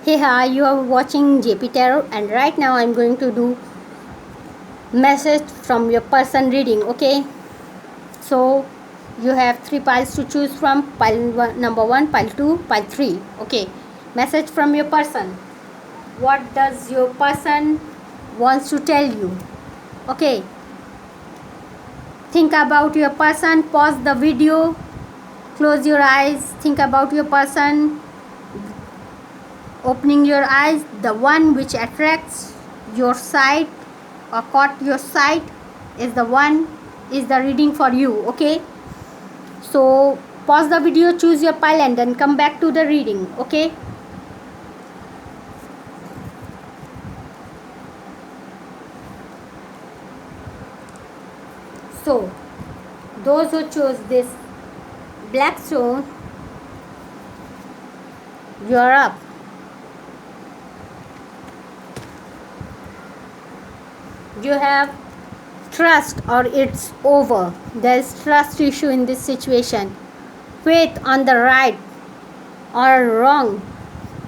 Hey, hi, you are watching JP Tarot, and right now I'm going to do message from your person reading. Okay, so you have three piles to choose from: pile one, number one, pile two, pile three. Okay, message from your person. What does your person wants to tell you? Okay, think about your person. Pause the video. Close your eyes. Think about your person. Opening your eyes, the one which attracts your sight or caught your sight is the one is the reading for you. Okay, so pause the video, choose your pile, and then come back to the reading. Okay, so those who chose this black stone, you're up. You have trust or it's over. There's trust issue in this situation. Faith on the right or wrong,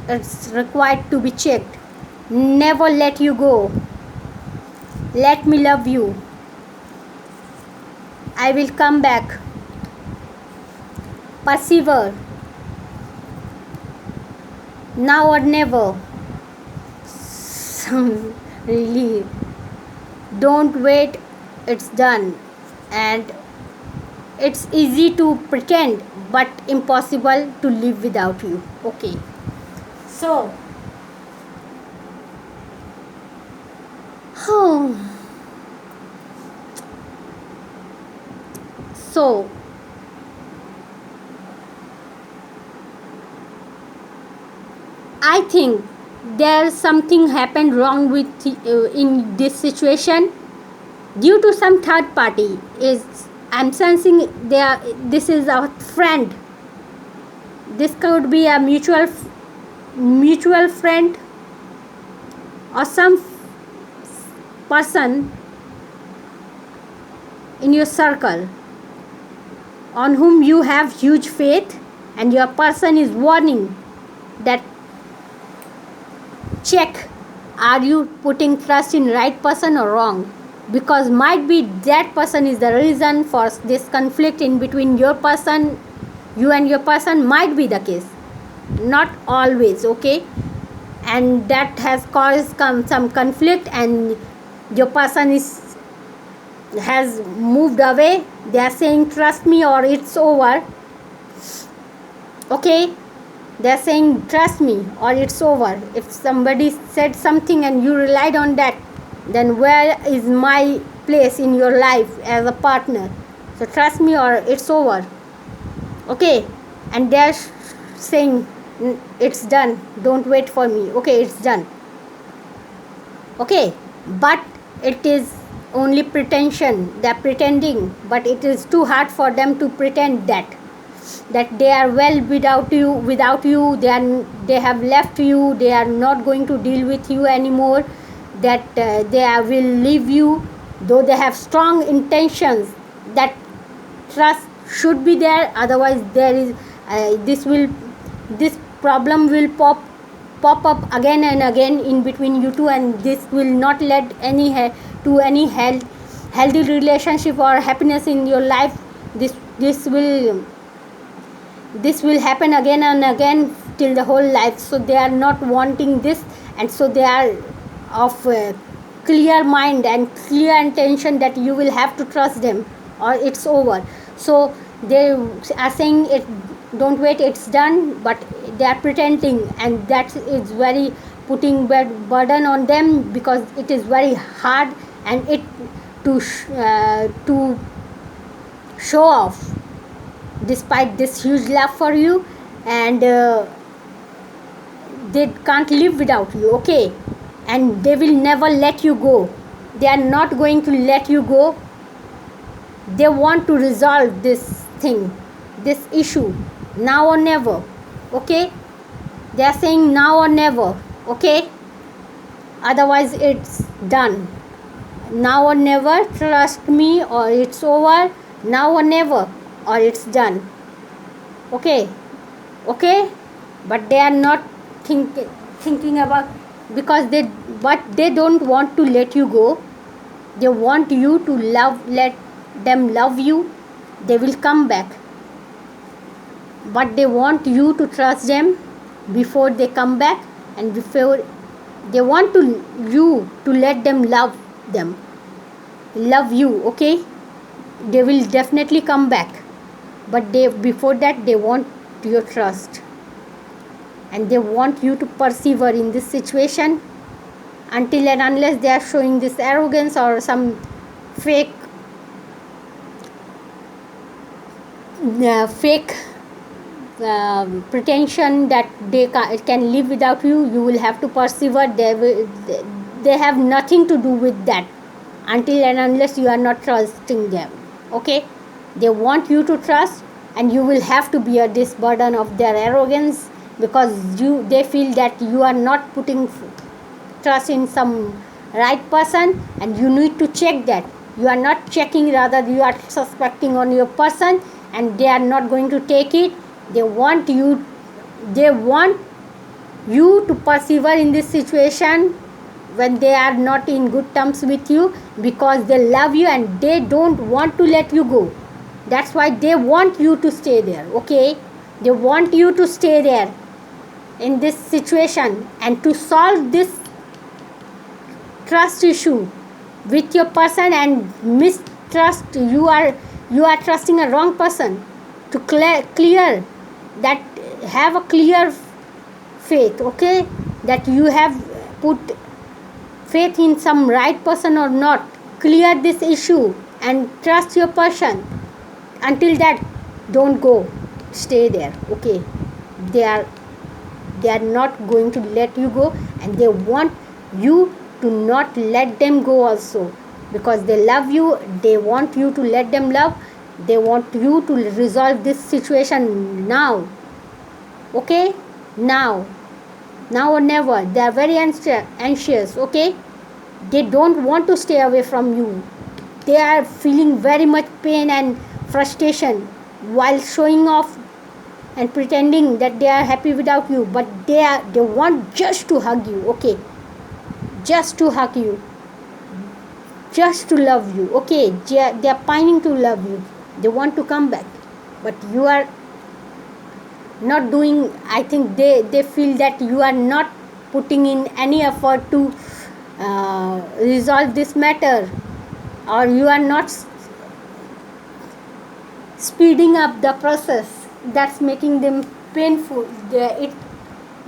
it's required to be checked. Never let you go. Let me love you. I will come back. Persevere. Now or never. Really. Don't wait. It's done. And it's easy to pretend, but impossible to live without you. Okay. So, so I think there's something happened wrong with in this situation due to some third party. Is I'm sensing there. This is a friend. This could be a mutual friend or some person in your circle on whom you have huge faith, and your person is warning that check, are you putting trust in right person or wrong, because might be that person is the reason for this conflict in between your person, you and your person. Might be the case, not always. Okay, and that has caused some conflict, and your person has moved away. They are saying trust me or it's over. Okay, they're saying trust me or it's over. If somebody said something and you relied on that, then where is my place in your life as a partner? So trust me or it's over. Okay, and they're saying it's done, don't wait for me. Okay, it's done. Okay, but it is only pretension. They're pretending, but it is too hard for them to pretend that they are well without you. They have left you. They are not going to deal with you anymore. That will leave you, though they have strong intentions. That trust should be there, otherwise there is this problem will pop up again and again in between you two, and this will not let any healthy relationship or happiness in your life. This will happen again and again till the whole life. So they are not wanting this, and so they are of clear mind and clear intention that you will have to trust them or it's over. So they are saying it, don't wait, it's done, but they are pretending, and that is very putting burden on them, because it is very hard and it to show off despite this huge love for you, and they can't live without you. Okay, and they will never let you go. They are not going to let you go. They want to resolve this thing, this issue, now or never. Okay, they are saying now or never. Okay, otherwise it's done. Now or never, trust me or it's over. Now or never, or it's done. Okay, but they are not thinking about, because they don't want to let you go. They want you to let them love you. They will come back, but they want you to trust them before they come back, and before they want you to let them love you. Okay, they will definitely come back, but before that they want your trust, and they want you to persevere in this situation until and unless they are showing this arrogance or some fake fake pretension that they can live without you. You will have to persevere. They have nothing to do with that until and unless you are not trusting them. Okay, they want you to trust, and you will have to bear this burden of their arrogance, because they feel that you are not putting trust in some right person, and you need to check that. You are not checking, rather you are suspecting on your person, and they are not going to take it. They want you to persevere in this situation when they are not in good terms with you, because they love you and they don't want to let you go. That's why they want you to stay there. Okay, they want you to stay there in this situation, and to solve this trust issue with your person and mistrust. You are trusting a wrong person. To clear that, have a clear faith. Okay, that you have put faith in some right person or not. Clear this issue and trust your person. Until that, don't go, stay there. Okay, they are not going to let you go, and they want you to not let them go also, because they love you. They want you to let them love. They want you to resolve this situation now. Okay, now or never. They are very anxious. Okay, they don't want to stay away from you. They are feeling very much pain and frustration while showing off and pretending that they are happy without you, but they want just to hug you. Okay, just to hug you, just to love you. Okay, they are pining to love you. They want to come back, but you are not doing. I think they feel that you are not putting in any effort to resolve this matter, or you are not speeding up the process. That's making them painful.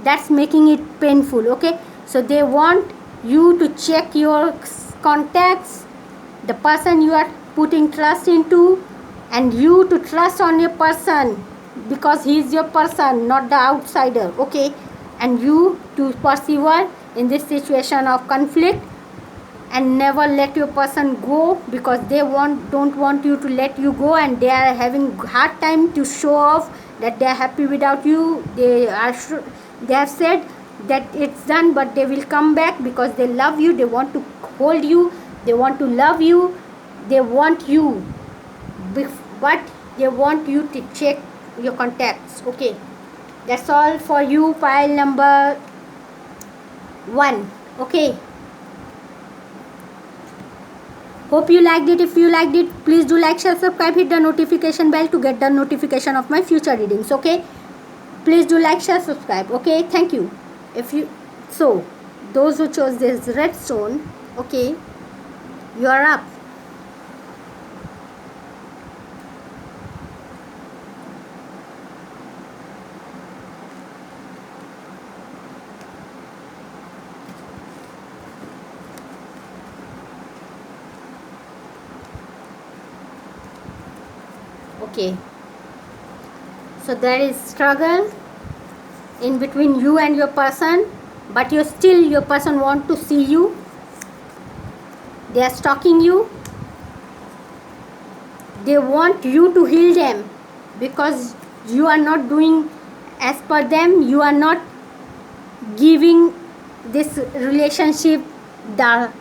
That's making it painful. Okay, so they want you to check your contacts, the person you are putting trust into, and you to trust on your person, because he is your person, not the outsider. Okay, and you to persevere in this situation of conflict, and never let your person go, because they don't want you to let you go, and they are having hard time to show off that they are happy without you. They have said that it's done, but they will come back because they love you. They want to hold you. They want to love you. They want you, but they want you to check your contacts. Okay, that's all for you, file number 1. Okay, hope you liked it. If you liked it, please do like, share, subscribe, hit the notification bell to get the notification of my future readings. Okay, please do like, share, subscribe. Okay, thank you. So those who chose this red stone, okay, you are up. Okay, so there is struggle in between you and your person, but your person want to see you. They are stalking you. They want you to heal them, because you are not doing as per them. You are not giving this relationship the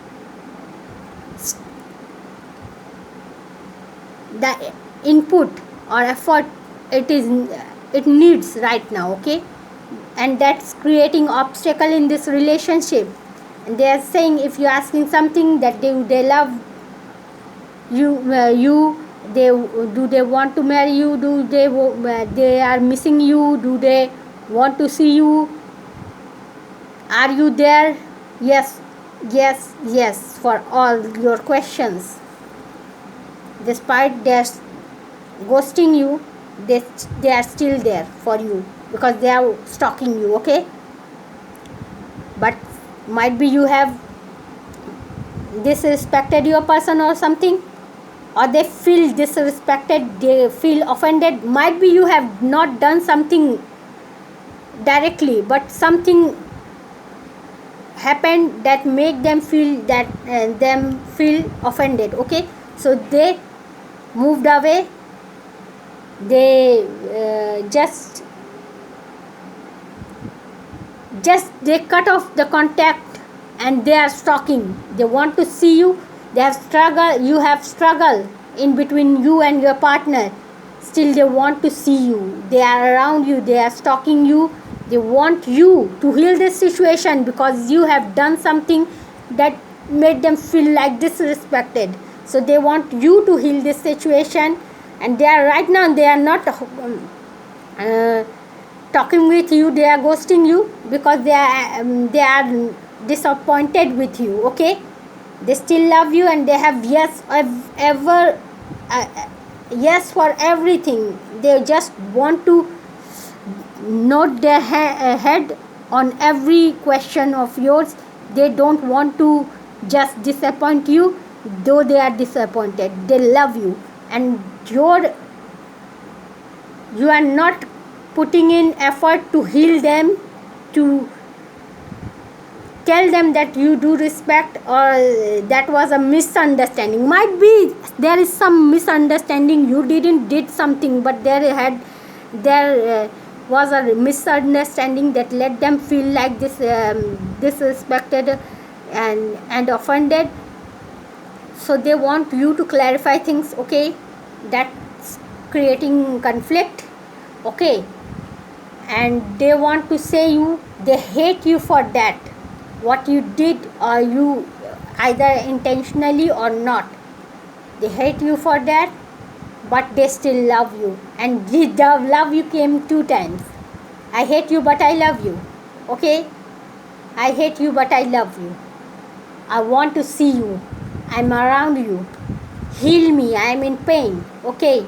input or effort it needs right now. Okay, and that's creating obstacle in this relationship. And they are saying, if you're asking something that they love you, they do they want to marry you, do they are missing you, do they want to see you, are you there? Yes, yes, yes, for all your questions. Despite their ghosting you, they are still there for you because they are stalking you. Okay, but might be you have disrespected your person or something, or they feel disrespected, they feel offended. Might be you have not done something directly, but something happened that make them feel offended. Okay, so they moved away, they just they cut off the contact, and they are stalking. They want to see you. You have struggled in between you and your partner. Still they want to see you, they are around you, they are stalking you. They want you to heal this situation because you have done something that made them feel like disrespected. So they want you to heal this situation, and they are right now, they are not talking with you, they are ghosting you because they are disappointed with you. Okay, they still love you, and they have yes for everything. They just want to nod their head on every question of yours. They don't want to just disappoint you, though they are disappointed. They love you, and you are not putting in effort to heal them, to tell them that you do respect, or that was a misunderstanding. Might be there is some misunderstanding, you did something, but there was a misunderstanding that let them feel like this disrespected and offended. So they want you to clarify things. Okay, that's creating conflict. Okay, and they want to say you, they hate you for that, what you did, or you either intentionally or not, they hate you for that, but they still love you. And the love you came 2 times. I hate you but I love you. Okay, I hate you but I love you, I want to see you, I'm around you, heal me, I'm in pain. Okay,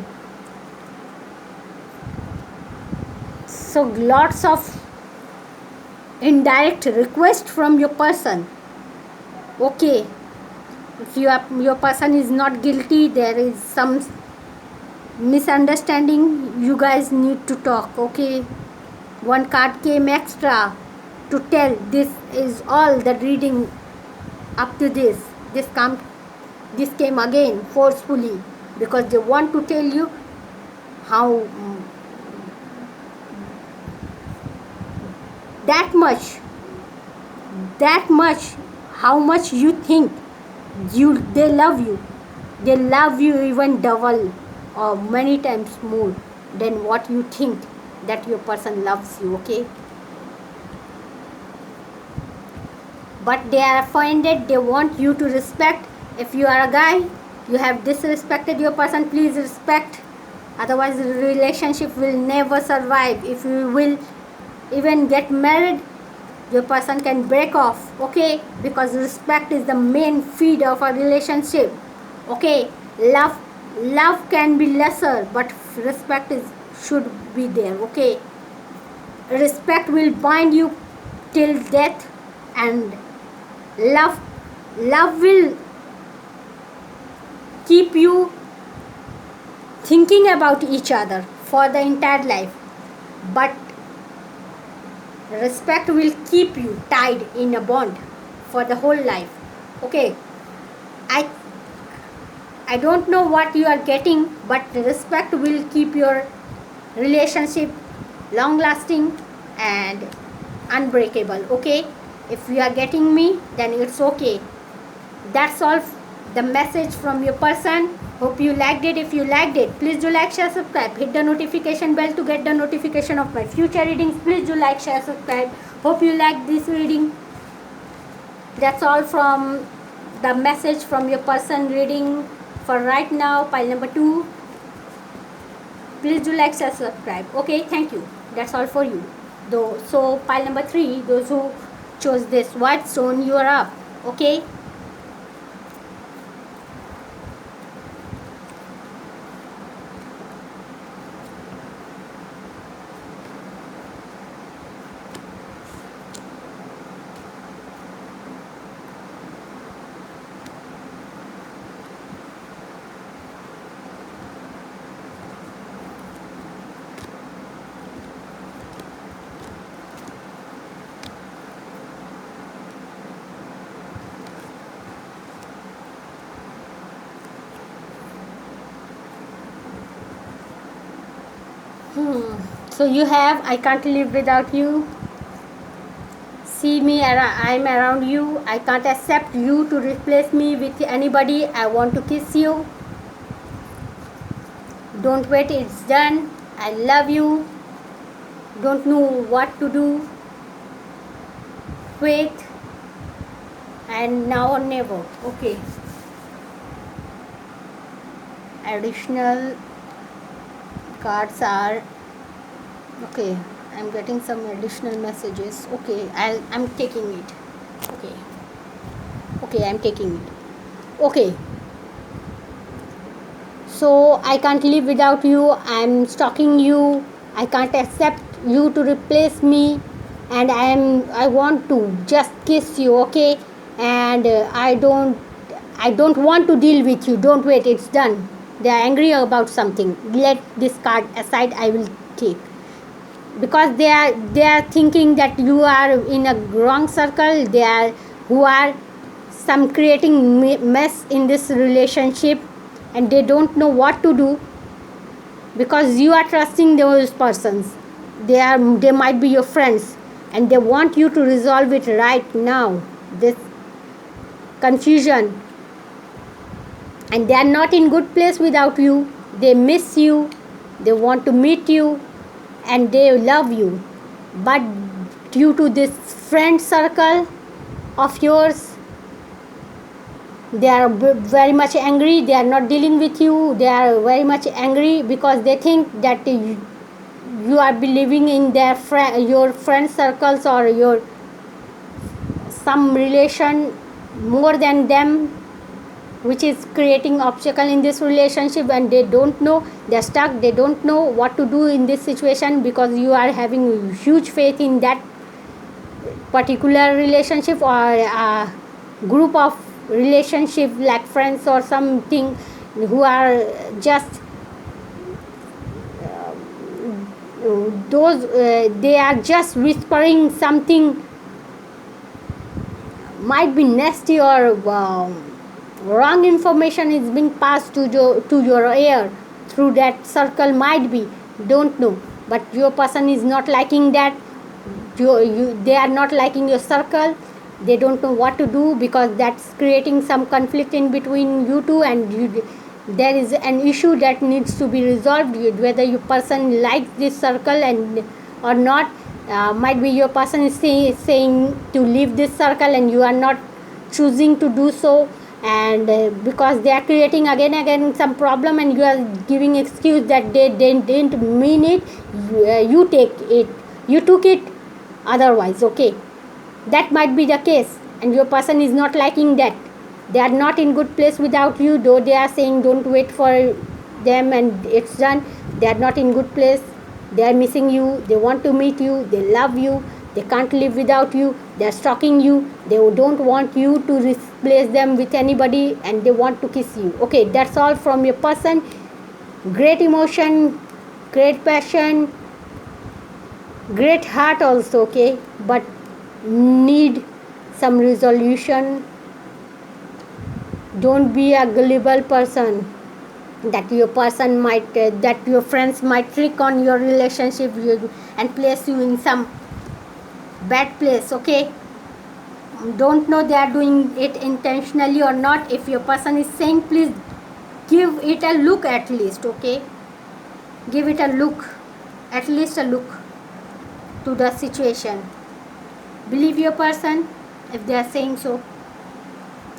so lots of indirect request from your person. Okay, if your person is not guilty, there is some misunderstanding, you guys need to talk. Okay, one card came extra to tell. This is all the reading up to this came again forcefully, because they want to tell you how that much how much you think they love you even double or many times more than what you think that your person loves you. Okay, but they are offended, they want you to respect. If you are a guy, you have disrespected your person, please respect, otherwise the relationship will never survive. If you will even get married, your person can break off. Okay, because respect is the main feed of a relationship. Okay, love can be lesser, but respect should be there. Okay, respect will bind you till death, and love will keep you thinking about each other for the entire life, but respect will keep you tied in a bond for the whole life. Okay, I don't know what you are getting, but respect will keep your relationship long lasting and unbreakable. Okay, if you are getting me, then it's okay. That's all the message from your person. Hope you liked it. If you liked it, please do like, share, subscribe. Hit the notification bell to get the notification of my future readings. Please do like, share, subscribe. Hope you liked this reading. That's all from the message from your person reading for right now. Pile number 2. Please do like, share, subscribe. Okay, thank you. That's all for you. So pile number 3, those who chose this white stone, you are up. Okay. So you have, I can't live without you. See me, I'm around you. I can't accept you to replace me with anybody. I want to kiss you. Don't wait, it's done. I love you. Don't know what to do. Wait. And now or never. Okay. Additional cards are okay. I'm getting some additional messages. Okay, I'm taking it. Okay, I'm taking it. Okay, so I can't live without you. I'm stalking you. I can't accept you to replace me, and I want to just kiss you. Okay, and I don't want to deal with you. Don't wait, it's done. They are angry about something. Let this card aside. I will take, because they are thinking that you are in a wrong circle. They are who are some creating mess in this relationship, and they don't know what to do, because you are trusting those persons. They might be your friends, and they want you to resolve it right now, this confusion. And they are not in good place without you. They miss you, they want to meet you, and they love you. But due to this friend circle of yours, they are very much angry. They are not dealing with you. They are very much angry because they think that you are believing in your friend circles, or your some relation more than them, which is creating obstacle in this relationship. And they don't know, they're stuck. They don't know what to do in this situation, because you are having huge faith in that particular relationship, or a group of relationship like friends or something, who are just they are just whispering something, might be nasty, or wrong information is being passed to your ear through that circle, might be, don't know. But your person is not liking that. They are not liking your circle. They don't know what to do, because that's creating some conflict in between you two, and there is an issue that needs to be resolved, whether your person likes this circle and or not. Might be your person is saying to leave this circle, and you are not choosing to do so, and because they are creating again some problem, and you are giving excuse that they didn't mean it. You take it, you took it otherwise. Okay, that might be the case, and your person is not liking that. They are not in good place without you, though they are saying don't wait for them and it's done. They are not in good place. They are missing you. They want to meet you. They love you. They can't live without you. They are stalking you. They don't want you to replace them with anybody, and they want to kiss you. Okay, that's all from your person. Great emotion, great passion, great heart also. Okay, but need some resolution. Don't be a gullible person, that your person might that your friends might trick on your relationship and place you in some bad place. Okay, don't know they are doing it intentionally or not. If your person is saying, please give it a look at least. Okay, give it a look, at least a look to the situation. Believe your person if they are saying so,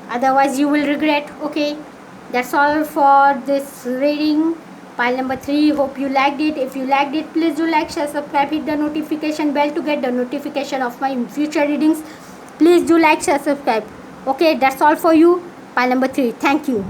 otherwise you will regret. Okay, that's all for this reading, pile number 3. Hope you liked it. If you liked it, please do like, share, subscribe, hit the notification bell to get the notification of my future readings. Please do like, share, subscribe. Okay, that's all for you, pile number 3. Thank you.